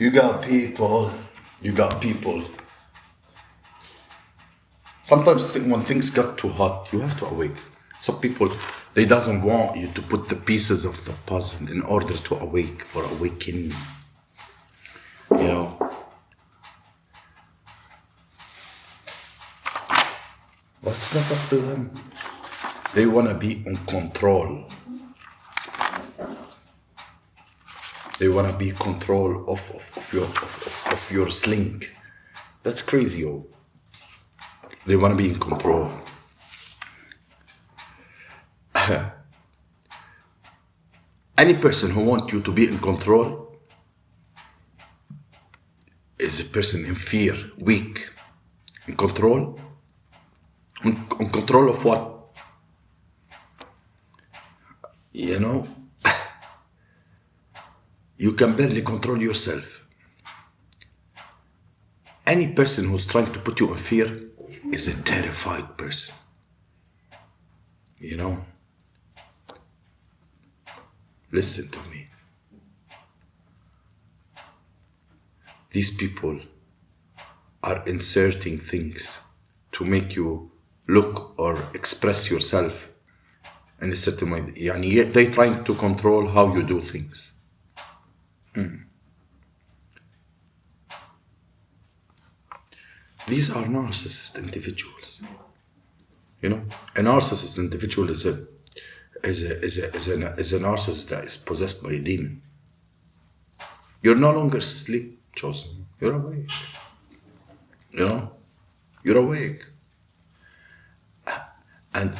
You got people. You got people. Sometimes when things got too hot, you have to awake. Some people, they doesn't want you to put the pieces of the puzzle in order to awake or awaken. You know. But it's not up to them. They want to be in control. They want to be in control of your sling. That's crazy, yo. They want to be in control. Any person who wants you to be in control is a person in fear, weak. In control? In control of what? You know? You can barely control yourself. Any person who's trying to put you in fear is a terrified person. You know? Listen to me. These people are inserting things to make you look or express yourself in a certain way. Yani they're trying to control how you do things. These are narcissist individuals. You know, a narcissist individual is a narcissist that is possessed by a demon. You're no longer asleep, Chosen. You're awake. You know, you're awake. And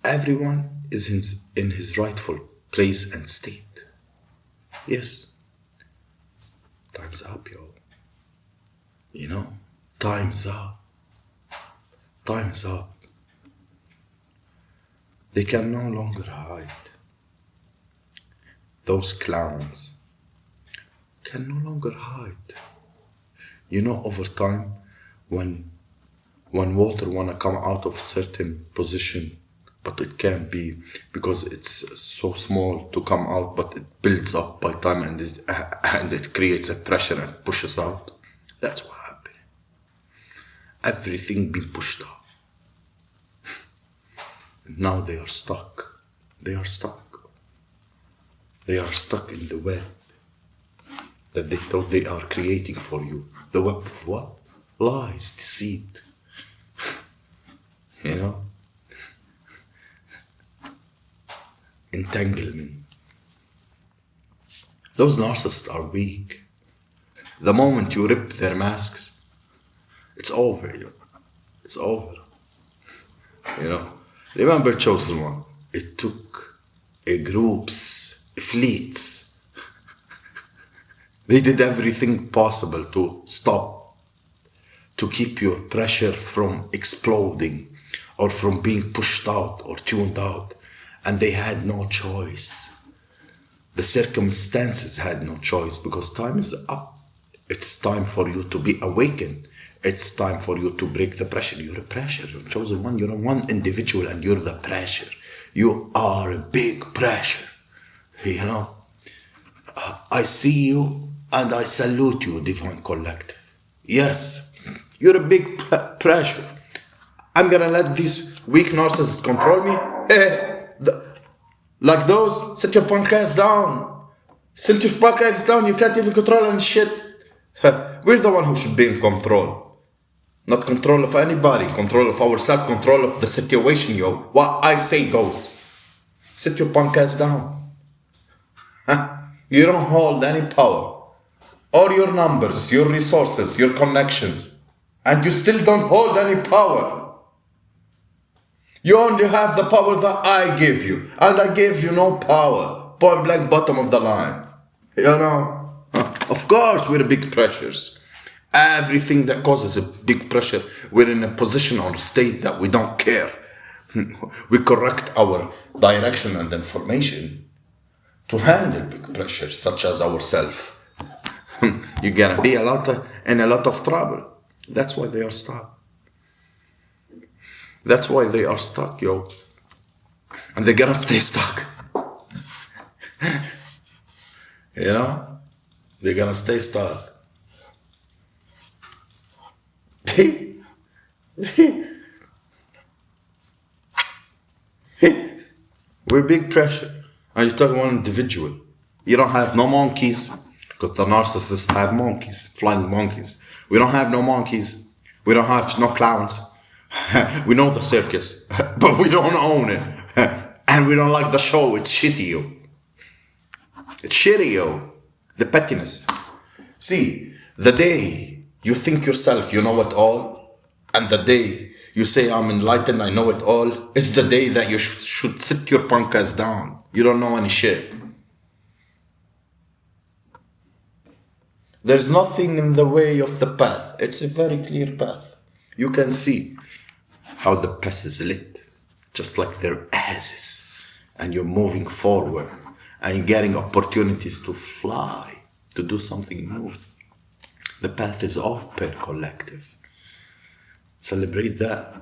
everyone is in his rightful place and state. Yes. Time's up, yo. You know, time's up. Time's up. They can no longer hide. Those clowns can no longer hide. You know, over time, when water wanna come out of certain position, but it can't be because it's so small to come out, but it builds up by time and it creates a pressure and pushes out. That's what happened. Everything being pushed out. Now they are stuck. They are stuck. They are stuck in the web that they thought they are creating for you. The web of what? Lies, deceit. You know? Entanglement. Those narcissists are weak. The moment you rip their masks, it's over. It's over. You know? Remember Chosen One? It took groups, fleets. They did everything possible to stop, to keep your pressure from exploding or from being pushed out or tuned out. And they had no choice. The circumstances had no choice because time is up. It's time for you to be awakened. It's time for you to break the pressure. You're a pressure. You're Chosen One. You're one individual and you're the pressure. You are a big pressure. You know? I see you and I salute you, Divine Collective. Yes, you're a big pressure. I'm gonna let these weak narcissists control me? Like those, sit your punk ass down. Sit your punk ass down, you can't even control any shit. We're the one who should be in control. Not control of anybody, control of ourselves, control of the situation, yo. What I say goes. Sit your punk ass down. You don't hold any power. Or your numbers, your resources, your connections. And you still don't hold any power. You only have the power that I give you. And I gave you no power. Point blank bottom of the line. You know? Of course, we're big pressures. Everything that causes a big pressure, we're in a position or state that we don't care. We correct our direction and information to handle big pressures such as ourselves. You're gonna be in a lot of trouble. That's why they are stuck. That's why they are stuck, yo. And they're gonna stay stuck. You know? They're gonna stay stuck. We're big pressure. And you're talking one individual. You don't have no monkeys, because the narcissists have monkeys, flying monkeys. We don't have no monkeys. We don't have no clowns. We know the circus, but we don't own it. And we don't like the show. It's shitty, yo. It's shitty, yo. The pettiness. See, the day you think yourself you know it all, and the day you say I'm enlightened, I know it all, is the day that you should sit your punk ass down. You don't know any shit. There's nothing in the way of the path. It's a very clear path. You can see how the path is lit, just like their asses. And you're moving forward, and you're getting opportunities to fly, to do something new. The path is open, collective. Celebrate that.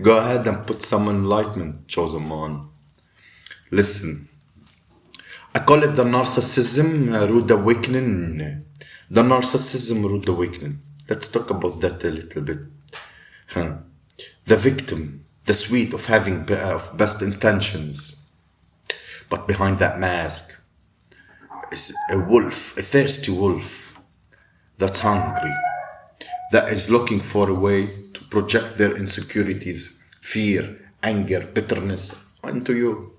Go ahead and put some enlightenment, chosen one. Listen, I call it the narcissism rude awakening. The narcissism rude awakening. Let's talk about that a little bit. The victim, the sweet of having of best intentions, but behind that mask is a wolf, a thirsty wolf that's hungry, that is looking for a way to project their insecurities, fear, anger, bitterness onto you.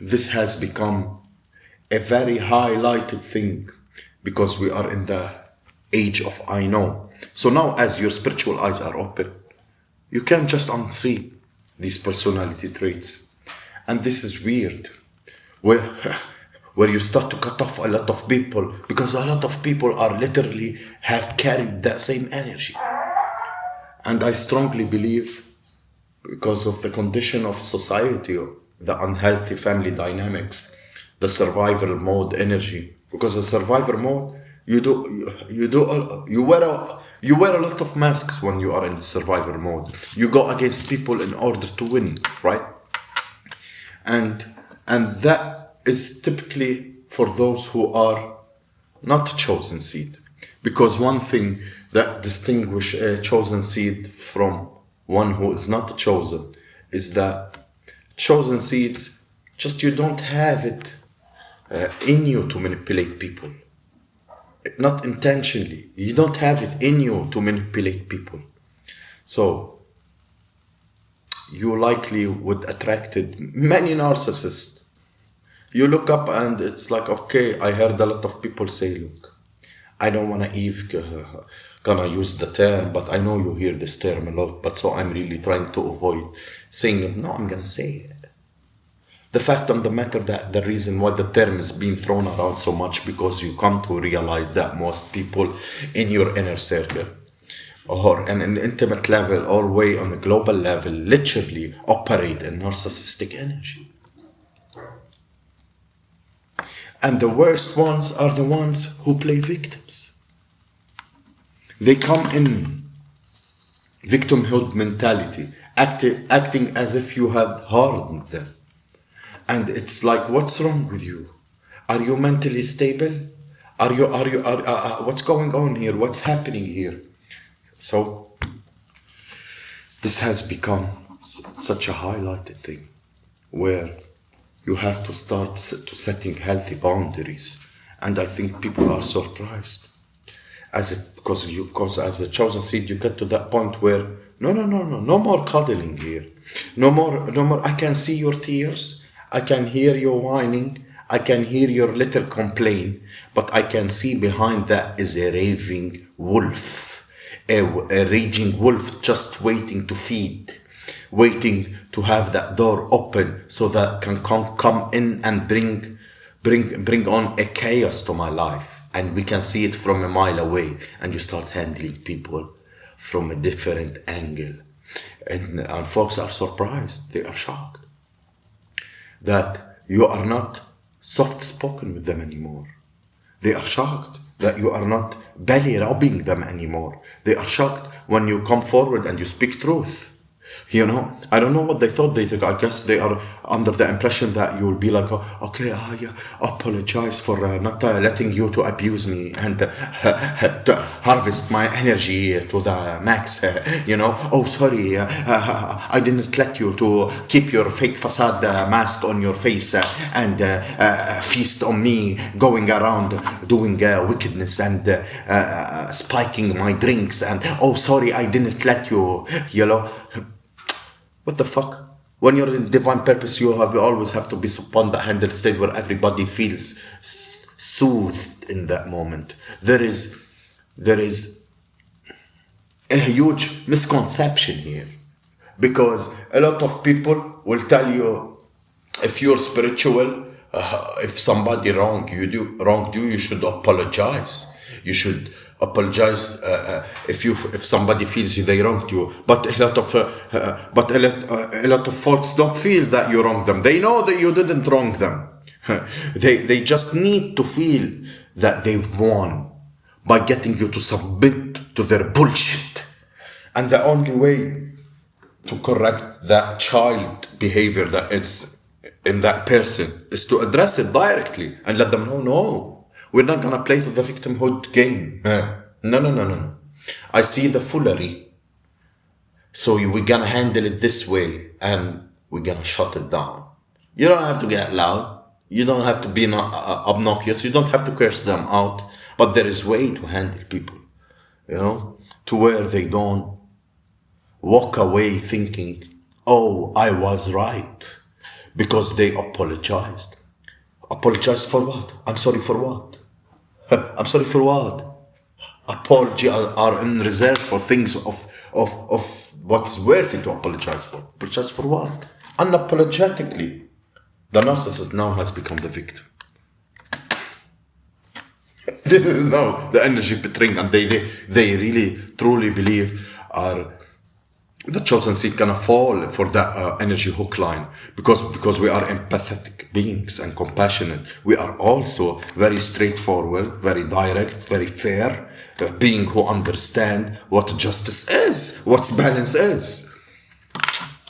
This has become a very highlighted thing because we are in the age of I know. So now as your spiritual eyes are open, you can just unsee these personality traits. And this is weird, where you start to cut off a lot of people, because a lot of people are literally have carried that same energy. And I strongly believe, because of the condition of society, the unhealthy family dynamics, the survival mode energy, because the survival mode, you wear a lot of masks when you are in the survival mode. You go against people in order to win, right? And that is typically for those who are not chosen seed. Because one thing that distinguishes a chosen seed from one who is not chosen is that chosen seeds, just you don't have it in you to manipulate people. Not intentionally. You don't have it in you to manipulate people. So you likely would attracted many narcissists. You look up and it's like, okay, I heard a lot of people say, look, I don't want to gonna use the term, but I know you hear this term a lot, but so I'm really trying to avoid saying it. No, I'm gonna say it. The fact on the matter that the reason why the term is being thrown around so much, because you come to realize that most people in your inner circle or on an intimate level or way on a global level literally operate in narcissistic energy. And the worst ones are the ones who play victims. They come in victimhood mentality, acting as if you had harmed them. And it's like, what's wrong with you? Are you mentally stable? What's going on here? What's happening here? So this has become such a highlighted thing where you have to start to setting healthy boundaries. And I think people are surprised because as a chosen seed, you get to that point where no more cuddling here. No more. I can see your tears. I can hear your whining, I can hear your little complaint, but I can see behind that is a raving wolf, a raging wolf just waiting to feed, waiting to have that door open so that can come in and bring on a chaos to my life. And we can see it from a mile away, and you start handling people from a different angle. And folks are surprised, they are shocked that you are not soft-spoken with them anymore. They are shocked that you are not belly rubbing them anymore. They are shocked when you come forward and you speak truth. You know, I don't know what they thought. I guess they are under the impression that you will be like, oh, okay, I apologize for not letting you to abuse me and to harvest my energy to the max. You know, oh, sorry, I didn't let you to keep your fake facade mask on your face and feast on me, going around doing wickedness and spiking my drinks. And oh, sorry, I didn't let you, you know. What the fuck? When you're in divine purpose, you always have to be upon the handle state where everybody feels soothed in that moment. There is a huge misconception here, because a lot of people will tell you, if you're spiritual, if somebody wronged you, you should apologize. You should apologize if somebody feels they wronged you. But a lot of folks don't feel that you wronged them. They know that you didn't wrong them. They just need to feel that they've won by getting you to submit to their bullshit. And the only way to correct that child behavior that is in that person is to address it directly and let them know, no, we're not gonna play to the victimhood game. No. I see the foolery. So we're gonna handle it this way and we're gonna shut it down. You don't have to get loud. You don't have to be obnoxious. You don't have to curse them out. But there is a way to handle people, you know, to where they don't walk away thinking, oh, I was right, because they apologized. Apologize for what? I'm sorry for what? I'm sorry for what? Apology are in reserve for things of what's worthy to apologize for. Apologize for what? Unapologetically. The narcissist now has become the victim. This is now the energy betraying, and they really truly believe are the chosen seed gonna fall for that energy hook line, because we are empathetic beings and compassionate. We are also very straightforward, very direct, very fair, being who understand what justice is, what balance is,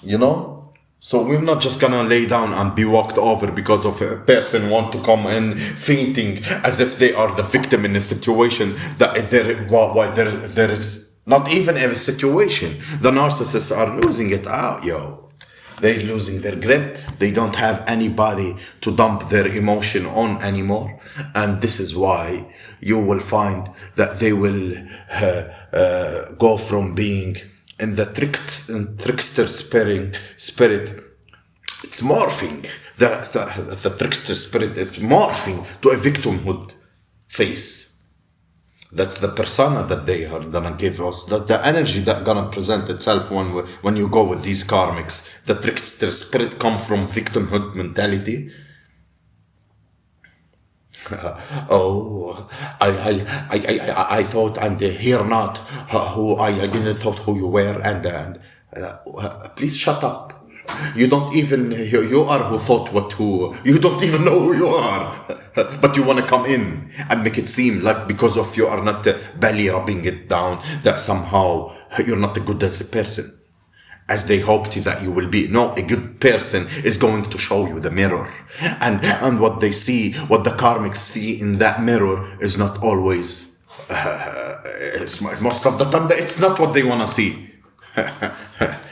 you know. So we're not just gonna lay down and be walked over because of a person want to come in fainting as if they are the victim in a situation that while there is not even a situation. The narcissists are losing it out, yo. They're losing their grip. They don't have anybody to dump their emotion on anymore. And this is why you will find that they will go from being in the trickster spirit. It's morphing. The trickster spirit is morphing to a victimhood face. That's the persona that they are gonna give us. The energy that gonna present itself when you go with these karmics. The trickster spirit come from victimhood mentality. I thought, and here not who I didn't thought who you were, and please shut up. You don't even, you are who thought you don't even know who you are. But you want to come in and make it seem like because of you are not belly rubbing it down, that somehow you're not as good as a person as they hoped that you will be. No, a good person is going to show you the mirror. And what they see, what the karmics see in that mirror is not always, most of the time, it's not what they want to see.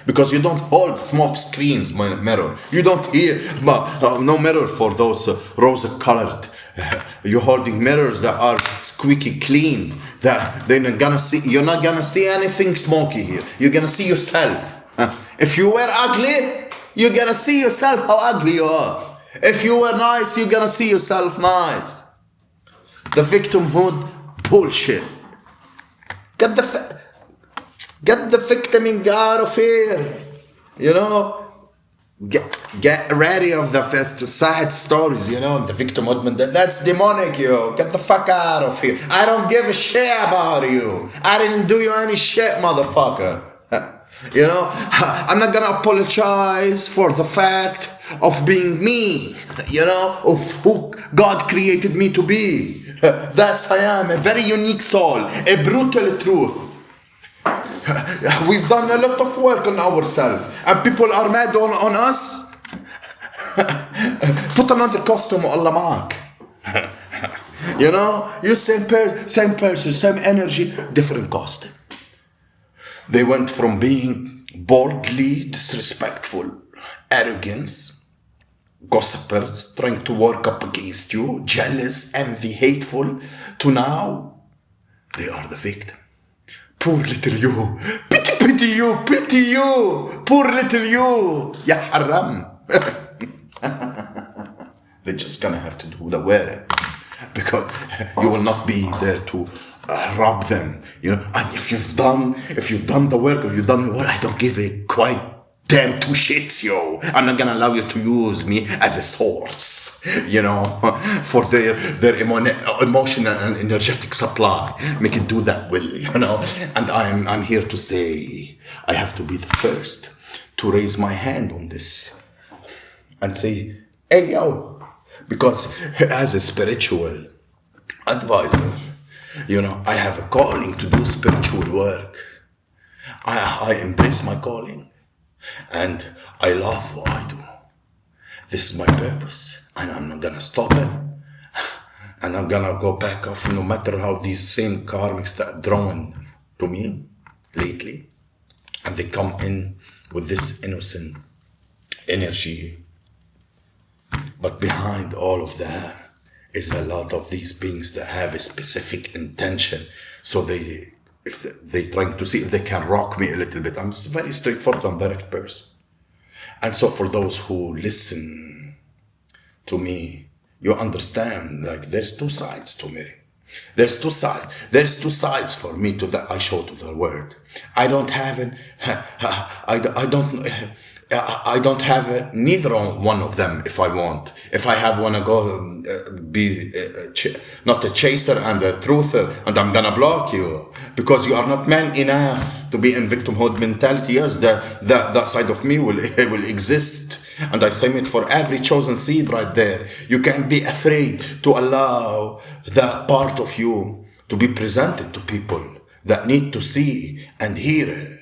Because you don't hold smoke screens mirror. You don't hear no mirror for those rose colored. You're holding mirrors that are squeaky clean. That they're not gonna see. You're not gonna see anything smoky here. You're gonna see yourself. If you were ugly, you're gonna see yourself how ugly you are. If you were nice, you're gonna see yourself nice. The victimhood bullshit. Get the victiming out of here, you know. Get ready of the sad stories, you know. The victimhood, that's demonic, yo. Get the fuck out of here. I don't give a shit about you. I didn't do you any shit, motherfucker. You know, I'm not gonna apologize for the fact of being me, you know, of who God created me to be. That's I am, a very unique soul, a brutal truth. We've done a lot of work on ourselves, and people are mad on us. Put another costume, Allah معك. You know, you same person, same energy, different costume. They went from being boldly disrespectful, arrogance, gossipers trying to work up against you, jealous, envy, hateful, to now they are the victim. Poor little you. Pity you. Poor little you. Ya haram. They're just gonna have to do the work, because you will not be there to rob them, you know. And if you've done the work, or you've done the work, I don't give a quite damn two shits, yo. I'm not gonna allow you to use me as a source, you know, for their emotional and energetic supply. Make it do that will, you know. And I'm here to say I have to be the first to raise my hand on this and say, hey, yo. Because as a spiritual advisor, you know, I have a calling to do spiritual work. I embrace my calling, and I love what I do. This is my purpose, and I'm not gonna stop it. And I'm gonna go back off, no matter how these same karmics that are drawn to me lately, and they come in with this innocent energy. But behind all of that is a lot of these beings that have a specific intention. So if they trying to see if they can rock me a little bit. I'm a very straightforward and direct person. And so for those who listen to me, you understand, like, there's two sides to me. There's two sides for me to that I show to the world. I don't have neither one of them if I want. If I wanna go be not a chaser and a truther, and I'm gonna block you because you are not man enough to be in victimhood mentality. Yes, that side of me will exist, and I say it for every chosen seed right there. You can't be afraid to allow that part of you to be presented to people that need to see and hear it.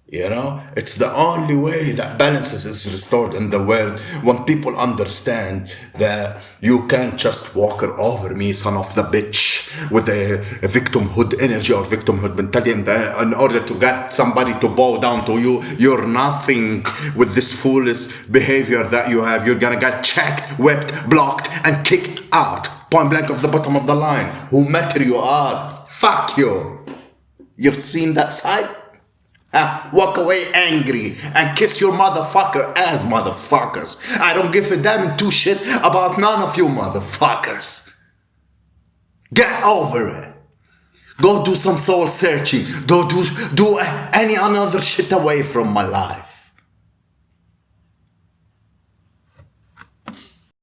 You know, it's the only way that balance is restored in the world, when people understand that you can't just walk over me, son of the bitch, with a victimhood energy or victimhood mentality, in order to get somebody to bow down to you. You're nothing with this foolish behavior that you have. You're gonna get checked, whipped, blocked, and kicked out, point blank off the bottom of the line. Whomever you are, fuck you. You've seen that side? Walk away angry and kiss your motherfucker ass, motherfuckers. I don't give a damn two shit about none of you motherfuckers. Get over it. Go do some soul searching. Do any another shit away from my life.